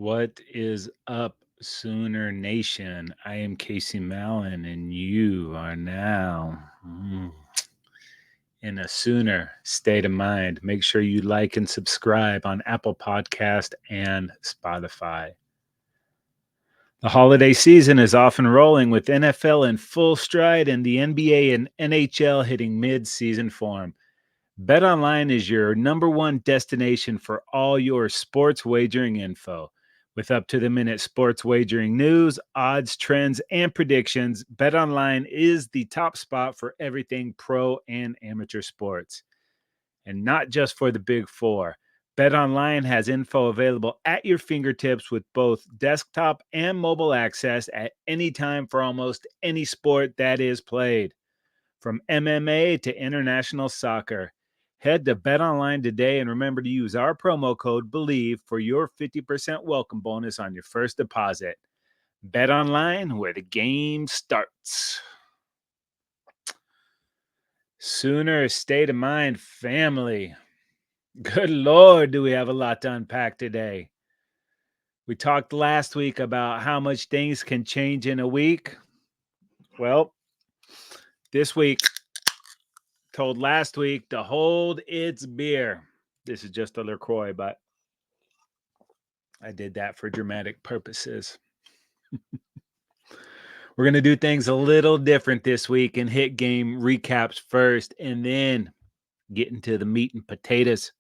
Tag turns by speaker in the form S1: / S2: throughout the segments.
S1: What is up, Sooner Nation? I am Casey Mallon, and you are now in a Sooner state of mind. Make sure you like and subscribe on Apple Podcast and Spotify. The holiday season is off and rolling with NFL in full stride and the NBA and NHL hitting mid-season form. BetOnline is your number one destination for all your sports wagering info. With up-to-the-minute sports wagering news, odds, trends, and predictions, BetOnline is the top spot for everything pro and amateur sports. And not just for the Big Four. BetOnline has info available at your fingertips with both desktop and mobile access at any time for almost any sport that is played. From MMA to international soccer. Head to BetOnline today and remember to use our promo code BELIEVE for your 50% welcome bonus on your first deposit. BetOnline, where the game starts. Sooner state of mind family. Good Lord, do we have a lot to unpack today. We talked last week about how much things can change in a week. Well, this week told last week to hold its beer. This is just a LaCroix, but I did that for dramatic purposes. We're going to do things a little different this week and hit game recaps first and then get into the meat and potatoes.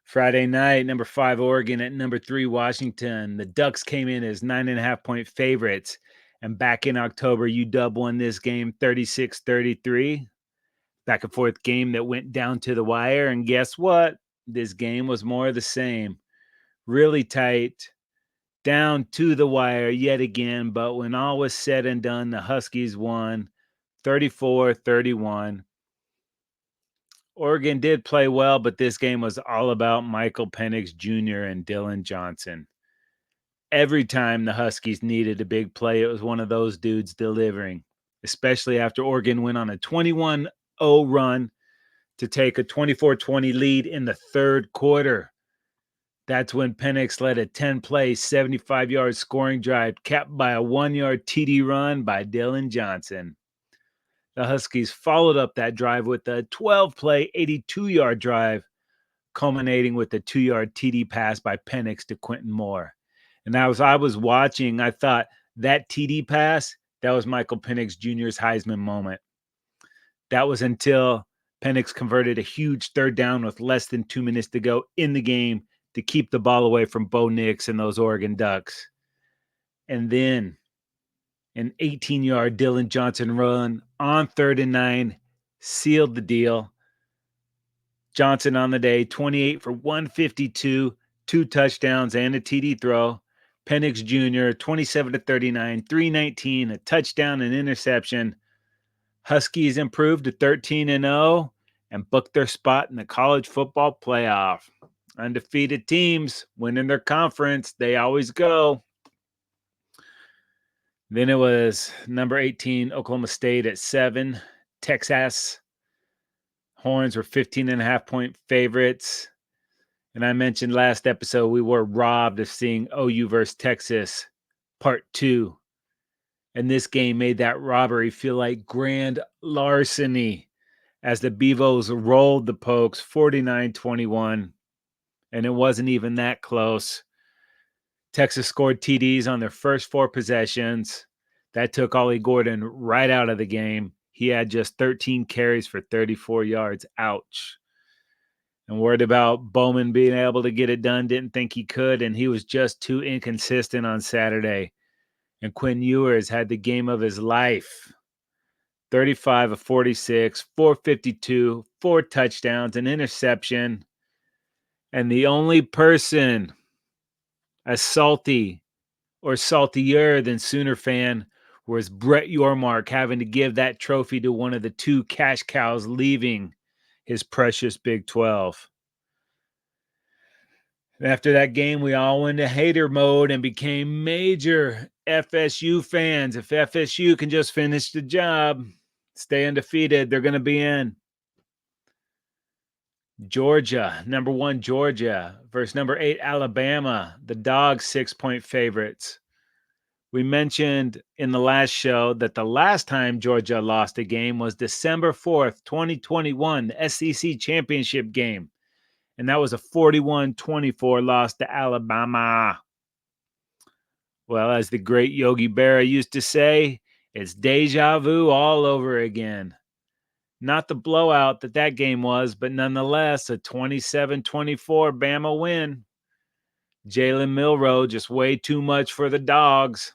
S1: Friday night, number 5 Oregon at number 3 Washington. The Ducks came in as 9.5-point favorites. And back in October, UW won this game 36-33. Back and forth game that went down to the wire. And guess what? This game was more of the same. Really tight, down to the wire yet again. But when all was said and done, the Huskies won 34-31. Oregon did play well, but this game was all about Michael Penix Jr. and Dillon Johnson. Every time the Huskies needed a big play, it was one of those dudes delivering, especially after Oregon went on a 21-0 run to take a 24-20 lead in the third quarter. That's when Penix led a 10-play, 75-yard scoring drive capped by a 1-yard TD run by Dillon Johnson. The Huskies followed up that drive with a 12-play, 82-yard drive, culminating with a 2-yard TD pass by Penix to Quentin Moore. And as I was watching, I thought that TD pass, that was Michael Penix Jr.'s Heisman moment. That was until Penix converted a huge third down with less than 2 minutes to go in the game to keep the ball away from Bo Nix and those Oregon Ducks. And then an 18-yard Dillon Johnson run on 3rd and 9 sealed the deal. Johnson on the day, 28 for 152, 2 touchdowns and a TD throw. Penix Jr., 27-39, 319, a touchdown and interception. Huskies improved to 13-0 and booked their spot in the college football playoff. Undefeated teams winning their conference, they always go. Then it was number 18, Oklahoma State at 7. Texas Horns were 15.5-point favorites. And I mentioned last episode we were robbed of seeing OU versus Texas Part 2. And this game made that robbery feel like grand larceny as the Beavos rolled the Pokes 49-21. And it wasn't even that close. Texas scored TDs on their first 4 possessions. That took Ollie Gordon right out of the game. He had just 13 carries for 34 yards. Ouch. And worried about Bowman being able to get it done. Didn't think he could, and he was just too inconsistent on Saturday. And Quinn Ewers had the game of his life. 35 of 46, 452, 4 touchdowns, an interception. And the only person as salty or saltier than Sooner fan was Brett Yormark having to give that trophy to one of the 2 cash cows leaving his precious Big 12. And after that game, we all went into hater mode and became major FSU fans. If FSU can just finish the job, stay undefeated, they're going to be in. Georgia, number 1 Georgia versus number 8 Alabama. The Dogs 6-point favorites. We mentioned in the last show that the last time Georgia lost a game was December 4th, 2021, the SEC Championship game. And that was a 41-24 loss to Alabama. Well, as the great Yogi Berra used to say, it's deja vu all over again. Not the blowout that game was, but nonetheless, a 27-24 Bama win. Jalen Milroe just way too much for the Dogs.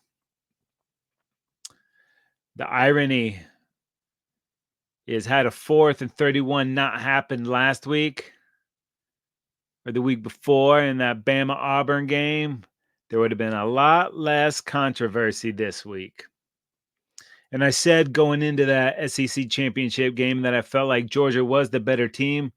S1: The irony is, had a 4th and 31 not happened last week or the week before in that Bama-Auburn game, there would have been a lot less controversy this week. And I said going into that SEC championship game that I felt like Georgia was the better team,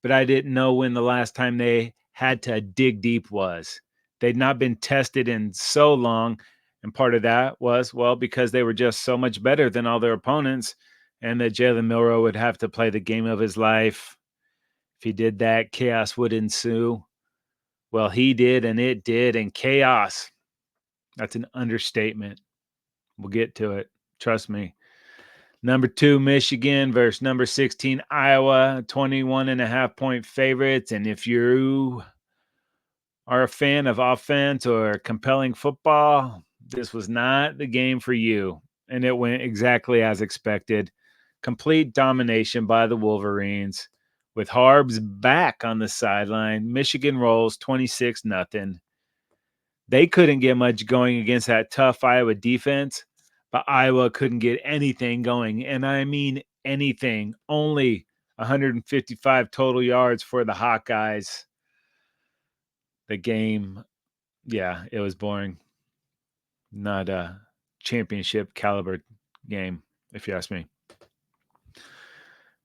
S1: but I didn't know when the last time they had to dig deep was. They'd not been tested in so long, and part of that was, well, because they were just so much better than all their opponents, and that Jalen Milroe would have to play the game of his life. If he did that, chaos would ensue. Well, he did, and it did, and chaos. That's an understatement. We'll get to it. Trust me. Number 2, Michigan versus number 16, Iowa, 21.5-point favorites. And if you are a fan of offense or compelling football, this was not the game for you. And it went exactly as expected. Complete domination by the Wolverines. With Harbs back on the sideline, Michigan rolls 26-0. They couldn't get much going against that tough Iowa defense, but Iowa couldn't get anything going. And I mean anything. Only 155 total yards for the Hawkeyes. The game, yeah, it was boring. Not a championship caliber game, if you ask me.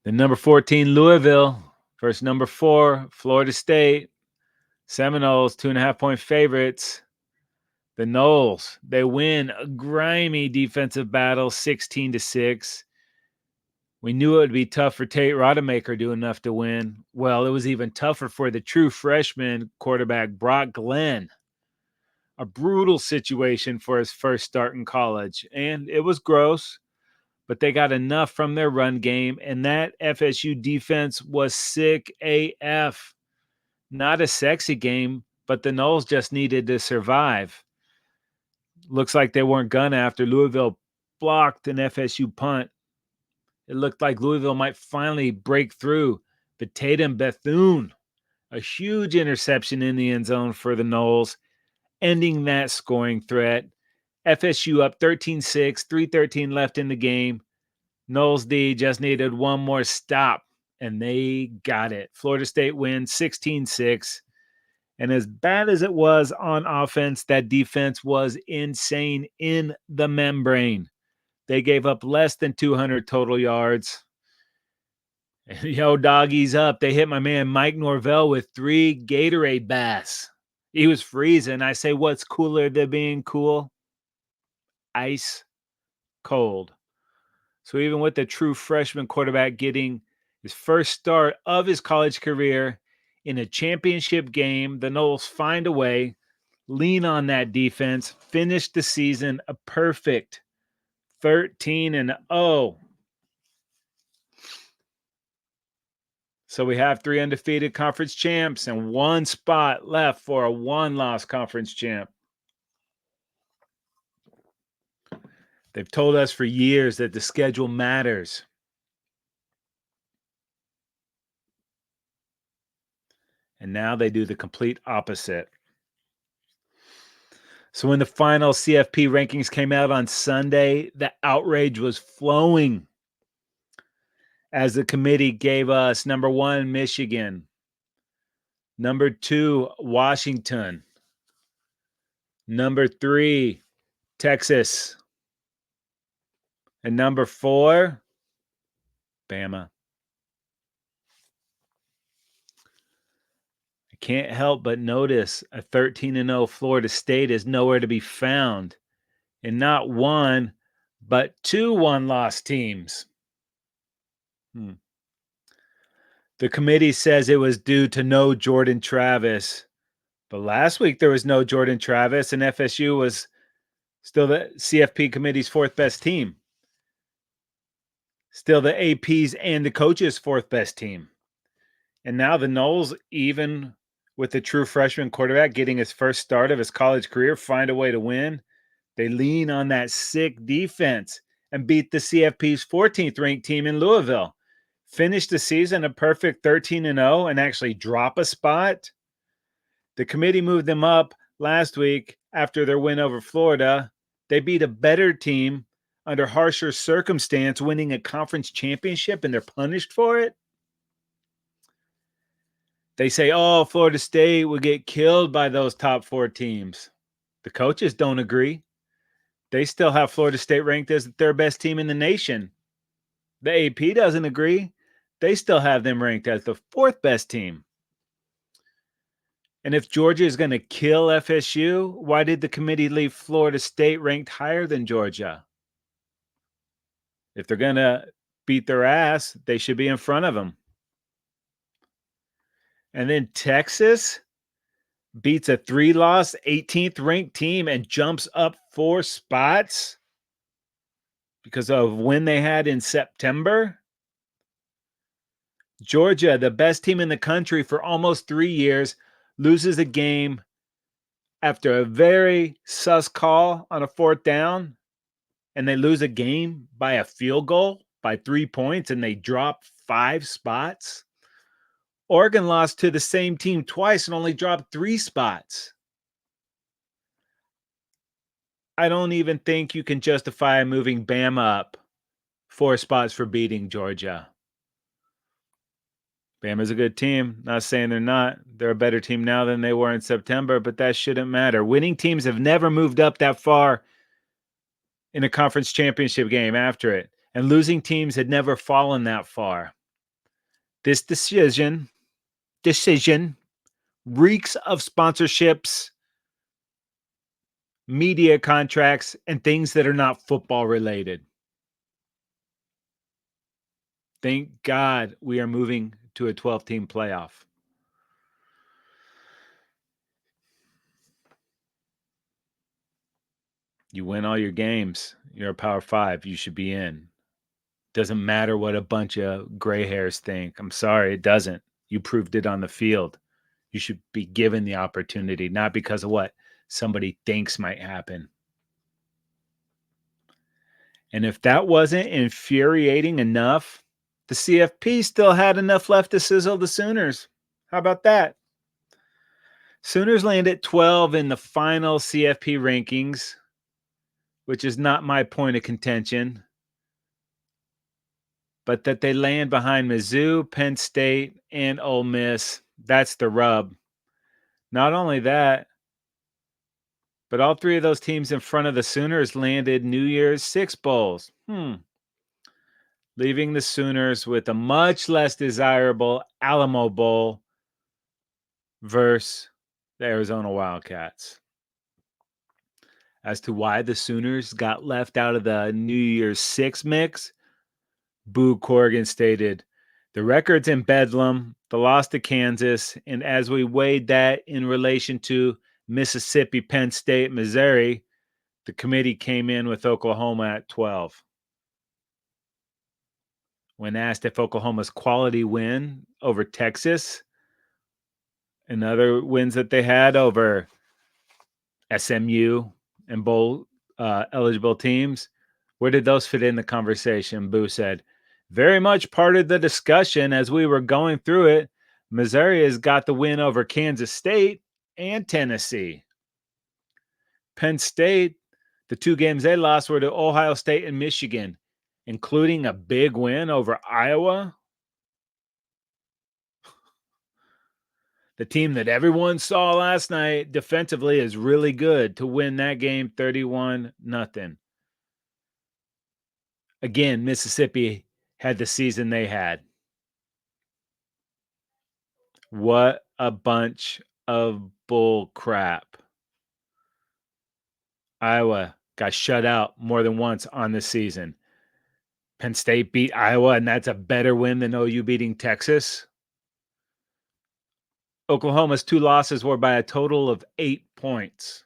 S1: The number 14, Louisville versus number 4, Florida State. Seminoles, 2.5-point favorites. The Noles, they win a grimy defensive battle, 16-6. We knew it would be tough for Tate Rodemaker to do enough to win. Well, it was even tougher for the true freshman quarterback, Brock Glenn. A brutal situation for his first start in college. And it was gross, but they got enough from their run game, and that FSU defense was sick AF. Not a sexy game, but the Noles just needed to survive. Looks like they weren't gonna after Louisville blocked an FSU punt. It looked like Louisville might finally break through, but Tatum Bethune, a huge interception in the end zone for the Noles, ending that scoring threat. FSU up 13-6, 3:13 left in the game. Noles D just needed one more stop, and they got it. Florida State wins 16-6. And as bad as it was on offense, that defense was insane in the membrane. They gave up less than 200 total yards. Yo, doggies up. They hit my man Mike Norvell with 3 Gatorade baths. He was freezing. I say, what's cooler than being cool? Ice cold. So even with the true freshman quarterback getting his first start of his college career in a championship game, the Noles find a way, lean on that defense, finish the season a perfect 13-0. So we have 3 undefeated conference champs and 1 spot left for a 1-loss conference champ. They've told us for years that the schedule matters. And now they do the complete opposite. So when the final CFP rankings came out on Sunday, the outrage was flowing as the committee gave us number 1, Michigan, number 2, Washington, number 3, Texas, and number 4, Bama. I can't help but notice a 13-0 Florida State is nowhere to be found, and not 1, but 2 1-loss teams. The committee says it was due to no Jordan Travis. But last week there was no Jordan Travis, and FSU was still the CFP committee's fourth best team. Still the AP's and the coach's fourth best team. And now the Noles, even with the true freshman quarterback getting his first start of his college career, find a way to win. They lean on that sick defense and beat the CFP's 14th ranked team in Louisville. Finish the season a perfect 13-0 and actually drop a spot. The committee moved them up last week after their win over Florida. They beat a better team under harsher circumstance, winning a conference championship, and they're punished for it. They say, oh, Florida State will get killed by those top four teams. The coaches don't agree. They still have Florida State ranked as the third best team in the nation. The AP doesn't agree. They still have them ranked as the fourth best team. And if Georgia is going to kill FSU, why did the committee leave Florida State ranked higher than Georgia? If they're going to beat their ass, they should be in front of them. And then Texas beats a 3-loss 18th ranked team and jumps up 4 spots because of when they had in September. Georgia, the best team in the country for almost 3 years, loses a game after a very sus call on a 4th down, and they lose a game by a field goal by 3 points, and they drop 5 spots. Oregon lost to the same team twice and only dropped 3 spots. I don't even think you can justify moving Bama up 4 spots for beating Georgia. Bama's a good team. Not saying they're not. They're a better team now than they were in September, but that shouldn't matter. Winning teams have never moved up that far in a conference championship game after it, and losing teams had never fallen that far. This decision reeks of sponsorships, media contracts, and things that are not football related. Thank God we are moving to a 12-team playoff. You win all your games, you're a Power 5, you should be in. Doesn't matter what a bunch of gray hairs think. I'm sorry, it doesn't. You proved it on the field. You should be given the opportunity, not because of what somebody thinks might happen. And if that wasn't infuriating enough, the CFP still had enough left to sizzle the Sooners. How about that? Sooners land at 12 in the final CFP rankings, which is not my point of contention, but that they land behind Mizzou, Penn State, and Ole Miss. That's the rub. Not only that, but all 3 of those teams in front of the Sooners landed New Year's Six bowls. Leaving the Sooners with a much less desirable Alamo Bowl versus the Arizona Wildcats. As to why the Sooners got left out of the New Year's Six mix, Boo Corrigan stated, the record's in Bedlam, the loss to Kansas, and as we weighed that in relation to Mississippi, Penn State, Missouri, the committee came in with Oklahoma at 12. When asked if Oklahoma's quality win over Texas and other wins that they had over SMU and bowl eligible teams, where did those fit in the conversation? Boo said, very much part of the discussion as we were going through it. Missouri has got the win over Kansas State and Tennessee. Penn State, the 2 games they lost were to Ohio State and Michigan, including a big win over Iowa. The team that everyone saw last night defensively is really good to win that game 31-0. Again, Mississippi had the season they had. What a bunch of bull crap. Iowa got shut out more than once on this season. Penn State beat Iowa, and that's a better win than OU beating Texas. Oklahoma's 2 losses were by a total of 8 points.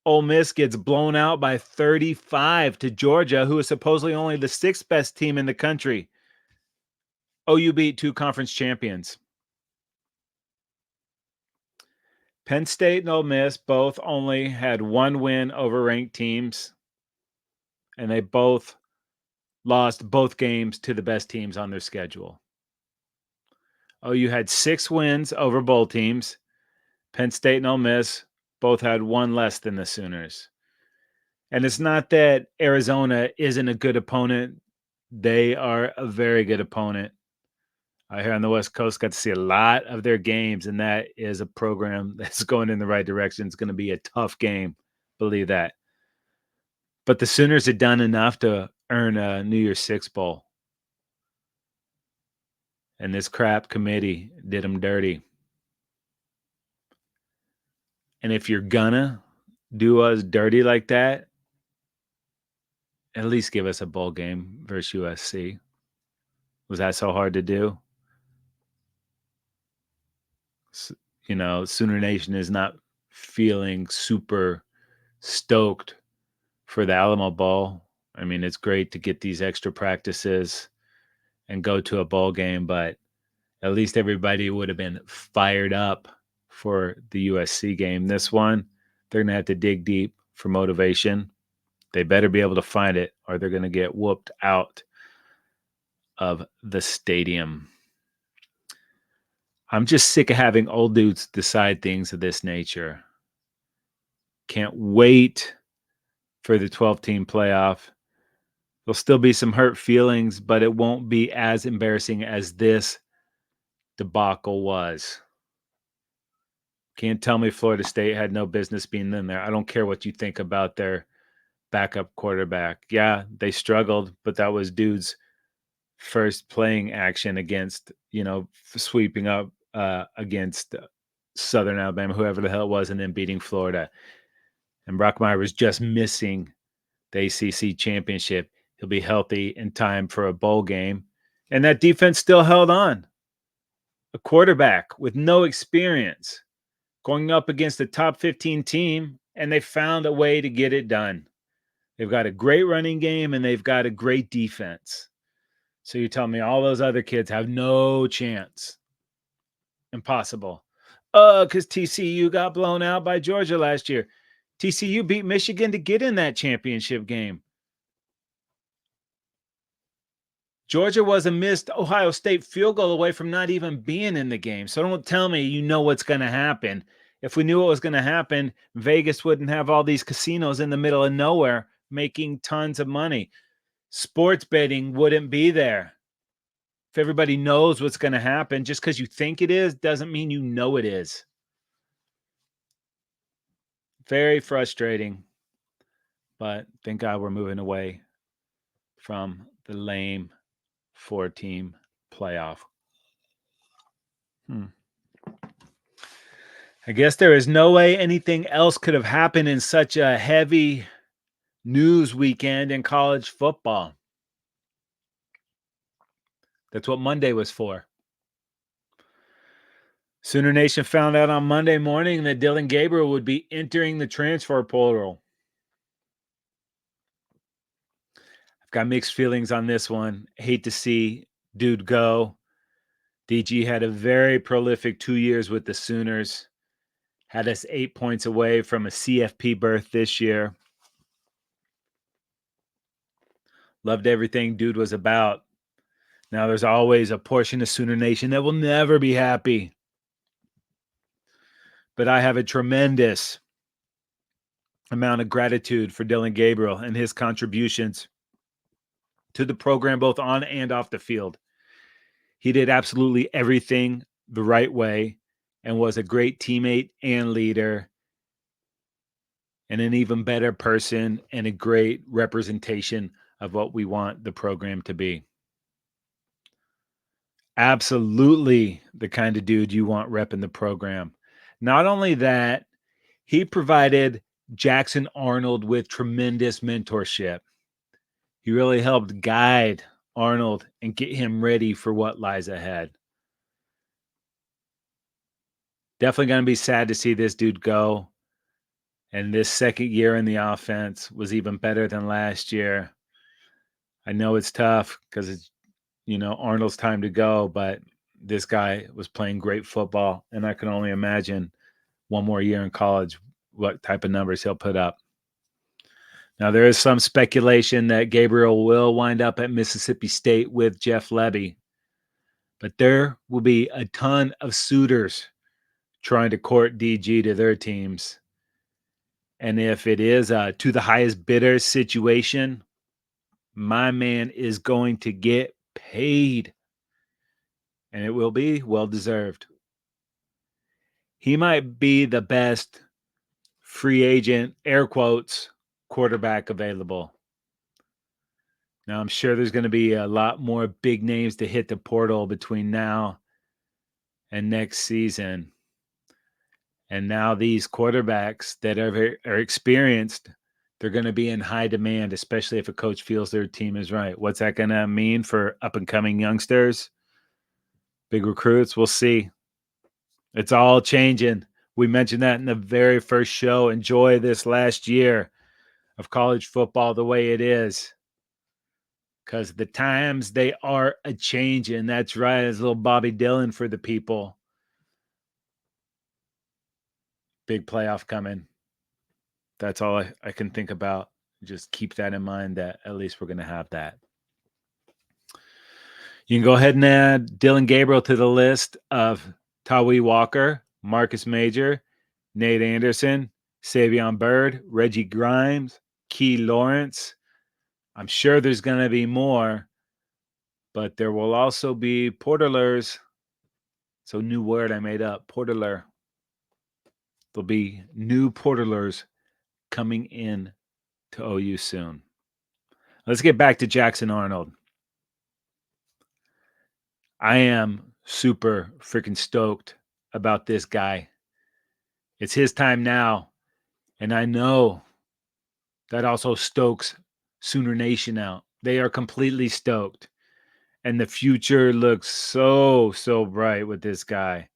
S1: Ole Miss gets blown out by 35 to Georgia, who is supposedly only the 6th best team in the country. OU beat 2 conference champions. Penn State and Ole Miss both only had 1 win over ranked teams, and they both lost both games to the best teams on their schedule. OU had 6 wins over bowl teams. Penn State and Ole Miss both had 1 less than the Sooners. And it's not that Arizona isn't a good opponent. They are a very good opponent. I here on the West Coast got to see a lot of their games, and that is a program that's going in the right direction. It's going to be a tough game. Believe that. But the Sooners had done enough to earn a New Year's Six bowl. And this crap committee did them dirty. And if you're gonna do us dirty like that, at least give us a bowl game versus USC. Was that so hard to do? You know, Sooner Nation is not feeling super stoked for the Alamo Bowl. I mean, it's great to get these extra practices and go to a bowl game, but at least everybody would have been fired up for the USC game. This one, they're going to have to dig deep for motivation. They better be able to find it, or they're going to get whooped out of the stadium. I'm just sick of having old dudes decide things of this nature. Can't wait for the 12-team playoff. There'll still be some hurt feelings, but it won't be as embarrassing as this debacle was. Can't tell me Florida State had no business being in there. I don't care what you think about their backup quarterback. Yeah, they struggled, but that was dude's first playing action against, sweeping up against Southern Alabama, whoever the hell it was, and then beating Florida. And Brockmeyer was just missing the ACC championship. He'll be healthy in time for a bowl game. And that defense still held on. A quarterback with no experience going up against a top 15 team, and they found a way to get it done. They've got a great running game, and they've got a great defense. So you tell me all those other kids have no chance. Impossible. Because TCU got blown out by Georgia last year. TCU beat Michigan to get in that championship game. Georgia was a missed Ohio State field goal away from not even being in the game. So don't tell me you know what's going to happen. If we knew what was going to happen, Vegas wouldn't have all these casinos in the middle of nowhere making tons of money. Sports betting wouldn't be there. If everybody knows what's going to happen, just because you think it is doesn't mean you know it is. Very frustrating. But thank God we're moving away from the lame 4-team playoff. I guess there is no way anything else could have happened in such a heavy news weekend in college football. That's what Monday was for. Sooner Nation found out on Monday morning that Dillon Gabriel would be entering the transfer portal. I've got mixed feelings on this one. Hate to see dude go. DG had a very prolific 2 years with the Sooners. Had us 8 points away from a CFP berth this year. Loved everything dude was about. Now there's always a portion of Sooner Nation that will never be happy. But I have a tremendous amount of gratitude for Dillon Gabriel and his contributions to the program, both on and off the field. He did absolutely everything the right way and was a great teammate and leader and an even better person and a great representation of what we want the program to be. Absolutely the kind of dude you want repping the program. Not only that, he provided Jackson Arnold with tremendous mentorship. He really helped guide Arnold and get him ready for what lies ahead. Definitely going to be sad to see this dude go. And this second year in the offense was even better than last year. I know it's tough because it's, Arnold's time to go, but this guy was playing great football. And I can only imagine one more year in college, what type of numbers he'll put up. Now, there is some speculation that Gabriel will wind up at Mississippi State with Jeff Lebby, but there will be a ton of suitors trying to court DG to their teams. And if it is a to the highest bidder situation, my man is going to get paid, and it will be well-deserved. He might be the best free agent, air quotes, quarterback available. Now, I'm sure there's going to be a lot more big names to hit the portal between now and next season. And now these quarterbacks that are experienced, they're going to be in high demand, especially if a coach feels their team is right. What's that going to mean for up-and-coming youngsters? Big recruits? We'll see. It's all changing. We mentioned that in the very first show. Enjoy this last year of college football the way it is, because the times, they are a-changing. That's right. It's little Bobby Dillon for the people. Big playoff coming. That's all I can think about. Just keep that in mind, that at least we're going to have that. You can go ahead and add Dillon Gabriel to the list of Tawee Walker, Marcus Major, Nate Anderson, Savion Byrd, Reggie Grimes, Key Lawrence. I'm sure there's going to be more, but there will also be portalers. So new word I made up, portaler. There'll be new portalers coming in to OU soon. Let's get back to Jackson Arnold. I am super freaking stoked about this guy. It's his time now, and I know that also stokes Sooner Nation out. They are completely stoked, and the future looks so bright with this guy.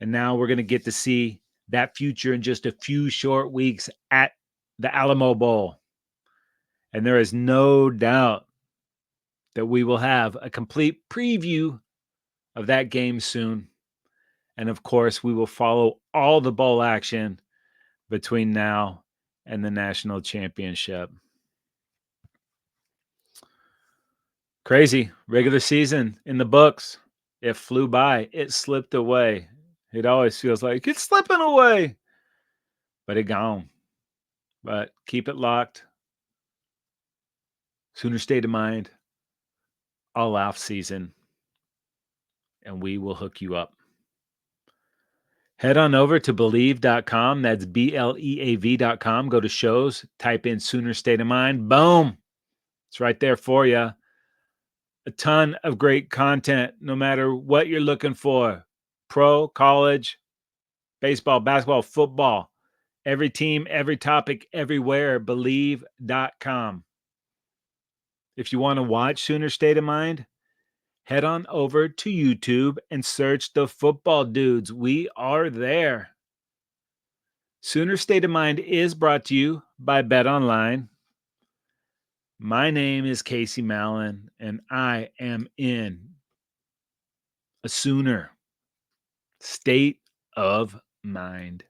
S1: And now we're going to get to see that future in just a few short weeks at the Alamo Bowl. And there is no doubt that we will have a complete preview of that game soon. And of course, we will follow all the bowl action between now and the national championship. Crazy. Regular season in the books. It flew by. It slipped away. It always feels like it's slipping away, but it gone. But keep it locked. Sooner State of Mind, all off season, and we will hook you up. Head on over to Believe.com. That's BLEAV.com. Go to shows, type in Sooner State of Mind. Boom. It's right there for you. A ton of great content, no matter what you're looking for. Pro, college, baseball, basketball, football. Every team, every topic, everywhere. Believe.com. If you want to watch Sooner State of Mind, head on over to YouTube and search the Football Dudes. We are there. Sooner State of Mind is brought to you by Bet Online. My name is Casey Mallon, and I am in a Sooner State of Mind.